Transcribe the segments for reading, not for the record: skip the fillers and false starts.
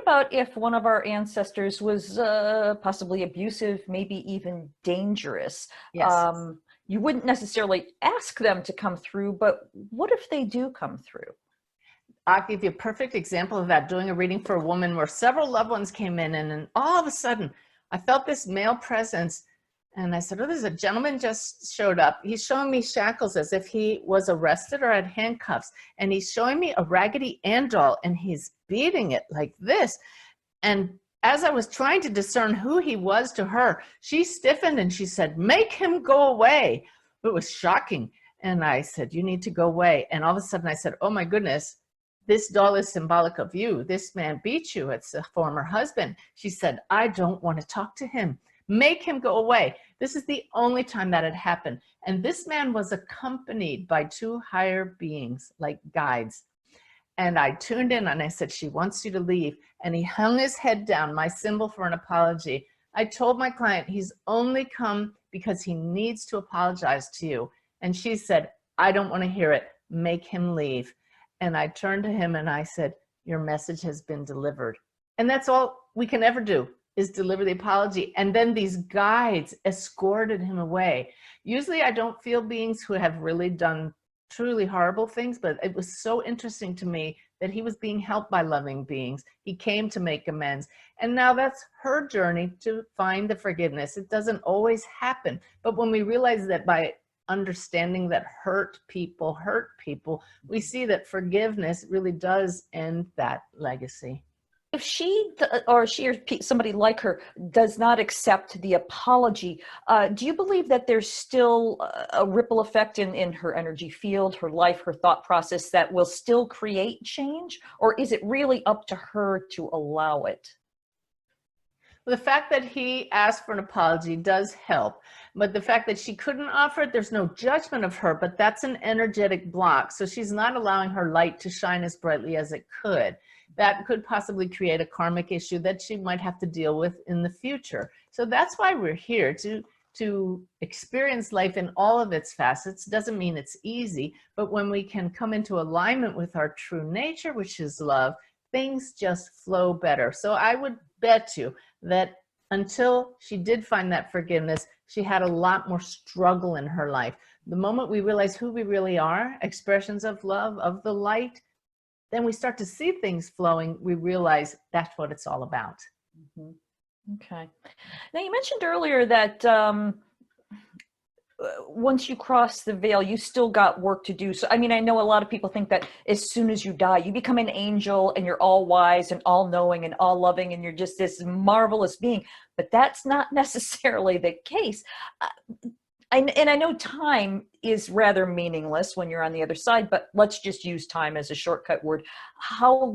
about if one of our ancestors was possibly abusive, maybe even dangerous? Yes. You wouldn't necessarily ask them to come through, but what if they do come through? I'll give you a perfect example of that, doing a reading for a woman where several loved ones came in, and then all of a sudden I felt this male presence, and I said, oh, there's a gentleman just showed up. He's showing me shackles as if he was arrested or had handcuffs, and he's showing me a Raggedy Ann doll, and he's beating it like this. And as I was trying to discern who he was to her, she stiffened and she said, make him go away. It was shocking. And I said, you need to go away. And all of a sudden I said, oh my goodness, this doll is symbolic of you. This man beat you. It's a former husband. She said, I don't want to talk to him. Make him go away. This is the only time that had happened. And this man was accompanied by two higher beings, like guides. And I tuned in and I said, she wants you to leave. And he hung his head down, my symbol for an apology. I told my client, he's only come because he needs to apologize to you. And she said, I don't want to hear it. Make him leave. And I turned to him and I said, your message has been delivered. And that's all we can ever do, is deliver the apology. And then these guides escorted him away. Usually I don't feel beings who have really done truly horrible things, but it was so interesting to me that he was being helped by loving beings. He came to make amends. And now that's her journey to find the forgiveness. It doesn't always happen. But when we realize that by understanding that hurt people, we see that forgiveness really does end that legacy. If she or somebody like her does not accept the apology, do you believe that there's still a ripple effect in her energy field, her life, her thought process that will still create change? Or is it really up to her to allow it? The fact that he asked for an apology does help, but the fact that she couldn't offer it, there's no judgment of her, but that's an energetic block. So she's not allowing her light to shine as brightly as it could. That could possibly create a karmic issue that she might have to deal with in the future. So that's why we're here, to experience life in all of its facets. Doesn't mean it's easy, but when we can come into alignment with our true nature, which is love, things just flow better. So I would bet you that until she did find that forgiveness, she had a lot more struggle in her life. The moment we realize who we really are, expressions of love, of the light, then we start to see things flowing. We realize that's what it's all about. Mm-hmm. Okay. Now you mentioned earlier that once you cross the veil, you still got work to do. So, I mean, I know a lot of people think that as soon as you die, you become an angel and you're all wise and all knowing and all loving and you're just this marvelous being, but that's not necessarily the case. And I know time is rather meaningless when you're on the other side, but let's just use time as a shortcut word. How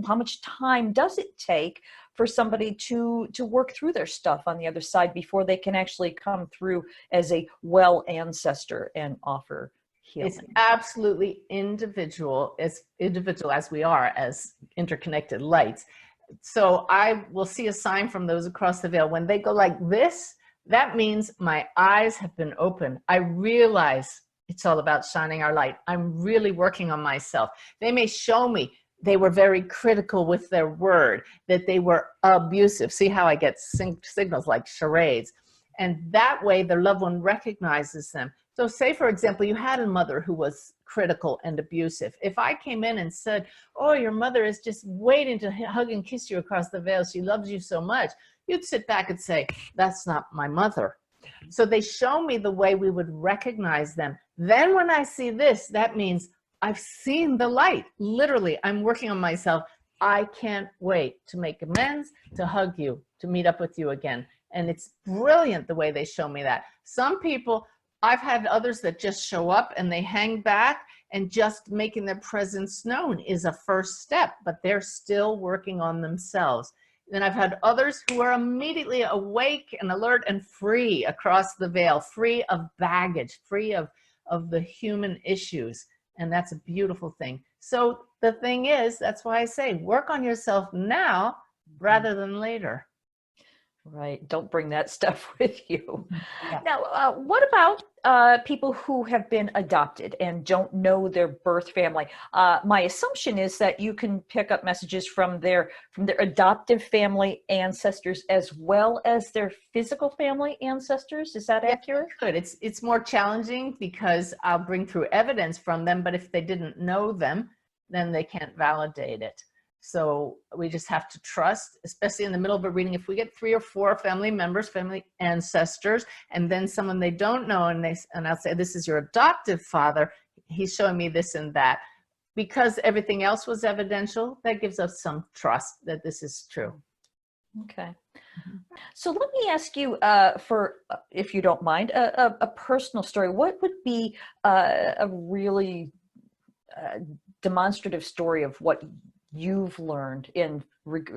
much time does it take for somebody to work through their stuff on the other side before they can actually come through as a well ancestor and offer healing? It's absolutely individual as we are as interconnected lights. So I will see a sign from those across the veil. When they go like this, that means my eyes have been opened. I realize it's all about shining our light. I'm really working on myself. They may show me they were very critical with their word, that they were abusive. See how I get signals like charades. And that way their loved one recognizes them. So say, for example, you had a mother who was critical and abusive. If I came in and said, oh, your mother is just waiting to hug and kiss you across the veil, she loves you so much, you'd sit back and say, that's not my mother. So they show me the way we would recognize them. Then when I see this, that means I've seen the light. Literally, I'm working on myself. I can't wait to make amends, to hug you, to meet up with you again. And it's brilliant the way they show me that. Some people, I've had others that just show up and they hang back, and just making their presence known is a first step, but they're still working on themselves. Then I've had others who are immediately awake and alert and free across the veil, free of baggage, free of the human issues. And that's a beautiful thing. So the thing is, that's why I say, work on yourself now rather than later. Right. Don't bring that stuff with you. Yeah. Now, what about people who have been adopted and don't know their birth family? My assumption is that you can pick up messages from their adoptive family ancestors as well as their physical family ancestors. Is that Yeah, accurate? good. It's more challenging because I'll bring through evidence from them, but if they didn't know them, then they can't validate it. So we just have to trust, especially in the middle of a reading. If we get 3 or 4 family members, family ancestors, and then someone they don't know, and I'll say, this is your adoptive father, he's showing me this and that. Because everything else was evidential, that gives us some trust that this is true. Okay. So let me ask you, if you don't mind, a personal story. What would be a really demonstrative story of what you've learned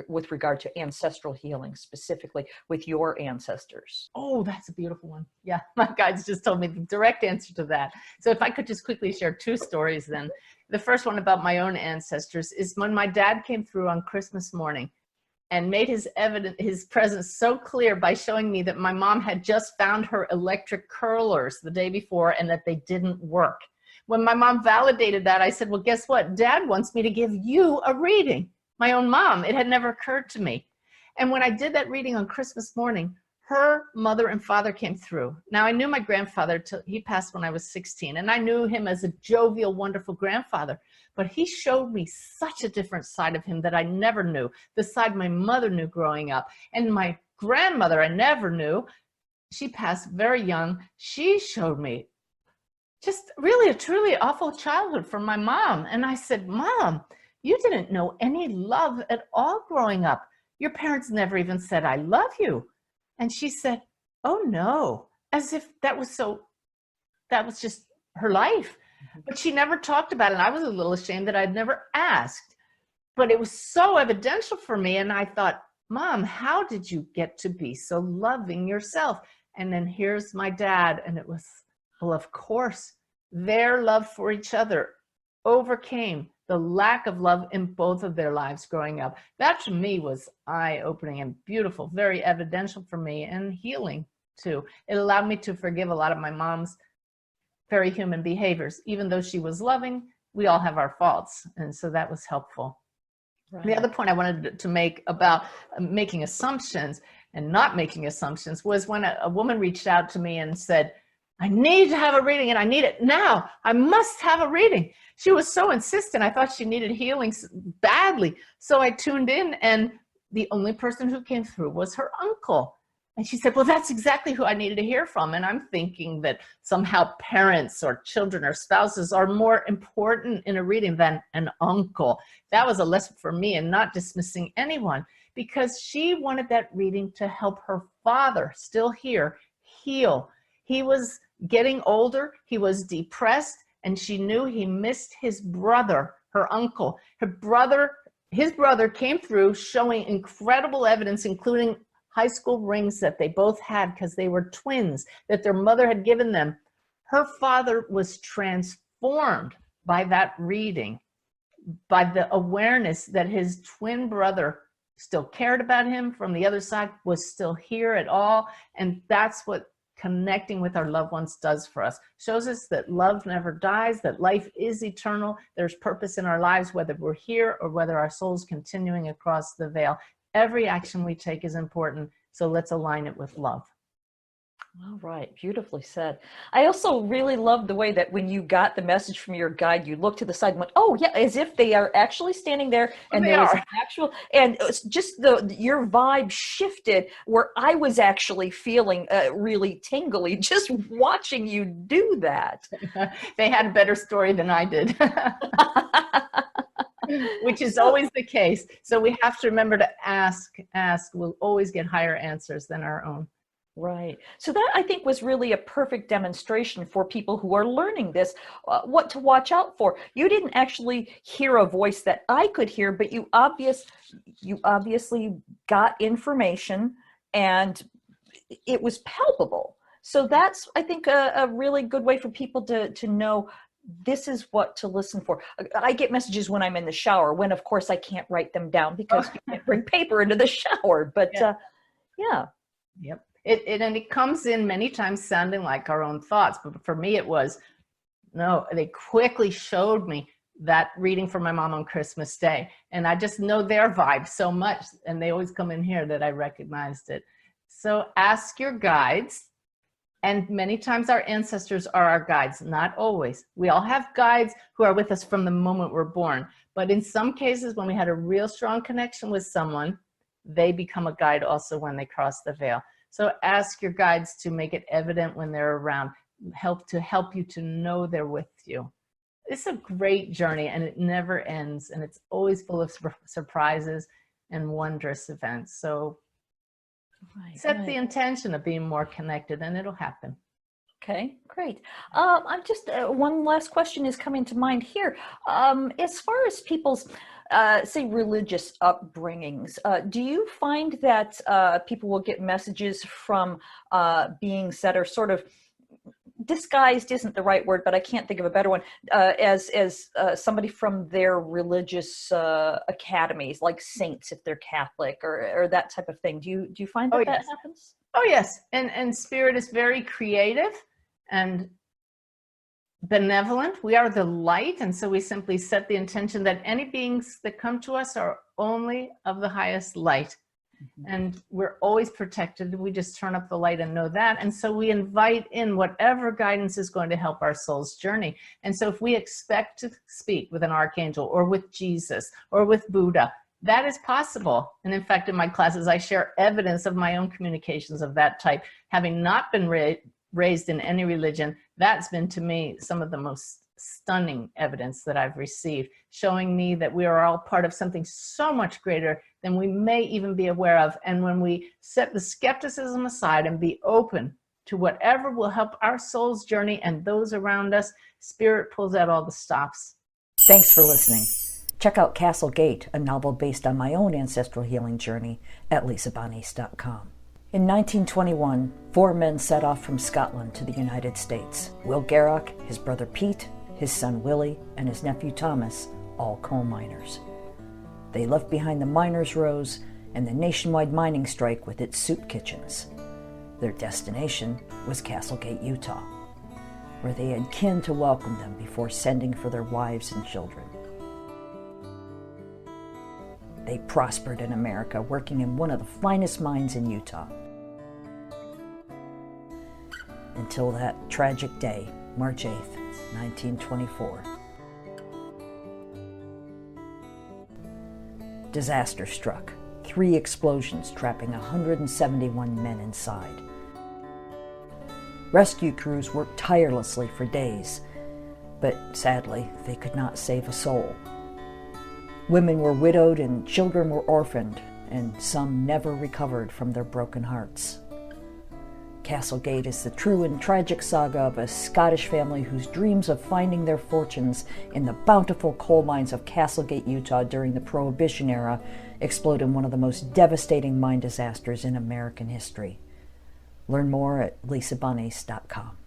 with regard to ancestral healing, specifically with your ancestors? Oh, that's a beautiful one. Yeah, my guides just told me the direct answer to that. So if I could just quickly share 2 stories then. The first one about my own ancestors is when my dad came through on Christmas morning and made his presence so clear by showing me that my mom had just found her electric curlers the day before and that they didn't work. When my mom validated that, I said, well, guess what? Dad wants me to give you a reading. My own mom. It had never occurred to me. And when I did that reading on Christmas morning, her mother and father came through. Now, I knew my grandfather till he passed when I was 16, and I knew him as a jovial, wonderful grandfather. But he showed me such a different side of him that I never knew, the side my mother knew growing up. And my grandmother I never knew. She passed very young. She showed me just really a truly awful childhood from my mom. And I said, Mom, you didn't know any love at all growing up. Your parents never even said, I love you. And she said, oh no, as if that was just her life. But she never talked about it. And I was a little ashamed that I'd never asked. But it was so evidential for me. And I thought, Mom, how did you get to be so loving yourself? And then here's my dad. And it was, well, of course, their love for each other overcame the lack of love in both of their lives growing up. That to me was eye-opening and beautiful, very evidential for me, and healing too. It allowed me to forgive a lot of my mom's very human behaviors. Even though she was loving, we all have our faults. And so that was helpful. Right. The other point I wanted to make about making assumptions and not making assumptions was when a woman reached out to me and said, I need to have a reading and I need it now. I must have a reading. She was so insistent. I thought she needed healing badly. So I tuned in, and the only person who came through was her uncle. And she said, well, that's exactly who I needed to hear from. And I'm thinking that somehow parents or children or spouses are more important in a reading than an uncle. That was a lesson for me, and not dismissing anyone, because she wanted that reading to help her father, still here, heal. He was getting older, he was depressed, and she knew he missed his brother, her uncle. His brother came through showing incredible evidence, including high school rings that they both had because they were twins that their mother had given them. Her father was transformed by that reading, by the awareness that his twin brother still cared about him from the other side, was still here at all. And that's what connecting with our loved ones does for us. Shows us that love never dies, that life is eternal. There's purpose in our lives, whether we're here or whether our soul's continuing across the veil. Every action we take is important, so let's align it with love. All right, beautifully said. I also really love the way that when you got the message from your guide, you looked to the side and went, oh yeah, as if they are actually standing there, and there was an actual, and it's just your vibe shifted where I was actually feeling really tingly just watching you do that. They had a better story than I did. Which is always the case. So we have to remember to ask. We'll always get higher answers than our own. Right. So that, I think, was really a perfect demonstration for people who are learning this, what to watch out for. You didn't actually hear a voice that I could hear, but you obviously got information, and it was palpable. So that's, I think, a really good way for people to know this is what to listen for. I get messages when I'm in the shower, when of course I can't write them down because you can't bring paper into the shower, but yeah. Yep. And it comes in many times sounding like our own thoughts, but for me it was, no, they quickly showed me that reading for my mom on Christmas Day. And I just know their vibe so much, and they always come in here, that I recognized it. So ask your guides. And many times our ancestors are our guides, not always. We all have guides who are with us from the moment we're born. But in some cases, when we had a real strong connection with someone, they become a guide also when they cross the veil. So ask your guides to make it evident when they're around, help you to know they're with you. It's a great journey, and it never ends, and it's always full of surprises and wondrous events. So set the intention of being more connected, and it'll happen. Okay, great. I'm just one last question is coming to mind here. As far as people's say religious upbringings, do you find that people will get messages from beings that are sort of disguised isn't the right word, but I can't think of a better one, as somebody from their religious academies, like saints if they're Catholic, or that type of thing? Do you find that that happens? Oh yes, and spirit is very creative and benevolent. We are the light, and so we simply set the intention that any beings that come to us are only of the highest light. And we're always protected. We just turn up the light and know that. And so we invite in whatever guidance is going to help our soul's journey. And so if we expect to speak with an archangel or with Jesus or with Buddha, that is possible. And in fact, in my classes, I share evidence of my own communications of that type. Having not been raised in any religion, that's been to me some of the most stunning evidence that I've received, showing me that we are all part of something so much greater than we may even be aware of. And when we set the skepticism aside and be open to whatever will help our soul's journey and those around us, spirit pulls out all the stops. Thanks for listening. Check out Castle Gate, a novel based on my own ancestral healing journey, at lisabonnice.com. In 1921, 4 men set off from Scotland to the United States. Will Garrock, his brother Pete, his son Willie, and his nephew Thomas, all coal miners. They left behind the miners' rows and the nationwide mining strike with its soup kitchens. Their destination was Castlegate, Utah, where they had kin to welcome them before sending for their wives and children. They prospered in America, working in one of the finest mines in Utah. Until that tragic day, March 8th, 1924. Disaster struck. 3 explosions trapping 171 men inside. Rescue crews worked tirelessly for days, but sadly, they could not save a soul. Women were widowed and children were orphaned, and some never recovered from their broken hearts. Castlegate is the true and tragic saga of a Scottish family whose dreams of finding their fortunes in the bountiful coal mines of Castlegate, Utah during the Prohibition era explode in one of the most devastating mine disasters in American history. Learn more at lisabonnice.com.